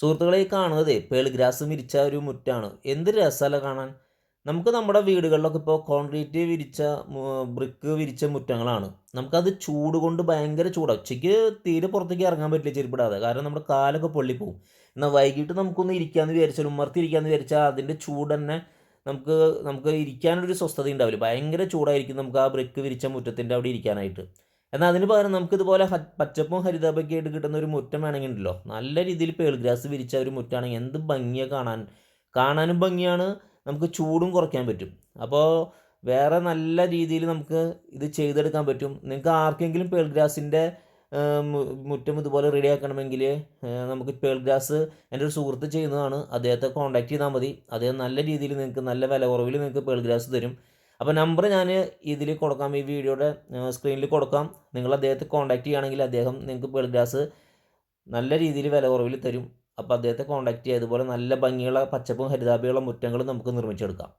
സുഹൃത്തുക്കളെ ഈ കാണുന്നതേ pearl grass വിരിച്ച ഒരു മുറ്റാണ്. എന്ത് രസമല്ല കാണാൻ. നമുക്ക് നമ്മുടെ വീടുകളിലൊക്കെ ഇപ്പോൾ കോൺക്രീറ്റ് വിരിച്ച ബ്രിക്ക് വിരിച്ച മുറ്റങ്ങളാണ്. നമുക്കത് ചൂട് കൊണ്ട് ഭയങ്കര ചൂടാണ്. ഉച്ചയ്ക്ക് തീരെ പുറത്തേക്ക് ഇറങ്ങാൻ പറ്റില്ല ചെരുപ്പിടാതെ. കാരണം നമ്മുടെ കാലൊക്കെ പൊള്ളിപ്പോവും. എന്നാൽ വൈകിട്ട് നമുക്കൊന്ന് ഇരിക്കാമെന്ന് വിചാരിച്ചാൽ ഉമ്മർത്തിരിക്കാമെന്ന് വിചാരിച്ചാൽ അതിൻ്റെ ചൂട് തന്നെ നമുക്ക് നമുക്ക് ഇരിക്കാനൊരു സ്വസ്ഥത ഉണ്ടാവില്ല. ഭയങ്കര ചൂടായിരിക്കും നമുക്ക് ആ ബ്രിക്ക് വിരിച്ച മുറ്റത്തിൻ്റെ അവിടെ ഇരിക്കാനായിട്ട്. എന്നാൽ അതിന് പകരം നമുക്കിതുപോലെ പച്ചപ്പും ഹരിതാഭയൊക്കെ ആയിട്ട് കിട്ടുന്ന ഒരു മുറ്റം വേണമെങ്കിൽ ഉണ്ടല്ലോ, നല്ല രീതിയിൽ പേൾ ഗ്രാസ് വിരിച്ച ഒരു മുറ്റാണെങ്കിൽ എന്ത് ഭംഗിയാണ് കാണാൻ. കാണാനും ഭംഗിയാണ്, നമുക്ക് ചൂടും കുറയ്ക്കാൻ പറ്റും. അപ്പോൾ വേറെ നല്ല രീതിയിൽ നമുക്ക് ഇത് ചെയ്തെടുക്കാൻ പറ്റും. നിങ്ങൾക്ക് ആർക്കെങ്കിലും പേൾ ഗ്രാസിൻ്റെ മുറ്റം ഇതുപോലെ റെഡി ആക്കണമെങ്കിൽ നമുക്ക് പേൾ ഗ്രാസ് എൻ്റെ ഒരു സുഹൃത്ത് ചെയ്യുന്നതാണ്. അദ്ദേഹത്തെ കോൺടാക്ട് ചെയ്താൽ മതി. അദ്ദേഹം നല്ല രീതിയിൽ നിങ്ങൾക്ക് നല്ല വില കുറവിൽ നിങ്ങൾക്ക് പേൾ ഗ്രാസ് തരും. അപ്പോൾ നമ്പർ ഞാൻ ഇതിൽ കൊടുക്കാം, ഈ വീഡിയോയുടെ സ്ക്രീനിൽ കൊടുക്കാം. നിങ്ങൾ അദ്ദേഹത്തെ കോൺടാക്ട് ചെയ്യുകയാണെങ്കിൽ അദ്ദേഹം നിങ്ങൾക്ക് പേൾ ഗ്രാസ് നല്ല രീതിയിൽ വില കുറവിൽ തരും. അപ്പോൾ അദ്ദേഹത്തെ കോൺടാക്ട് ചെയ്യുക. അതുപോലെ നല്ല ഭംഗിയുള്ള പച്ചപ്പും ഹരിതാഭയുള്ള മുറ്റങ്ങളും നമുക്ക് നിർമ്മിച്ചെടുക്കാം.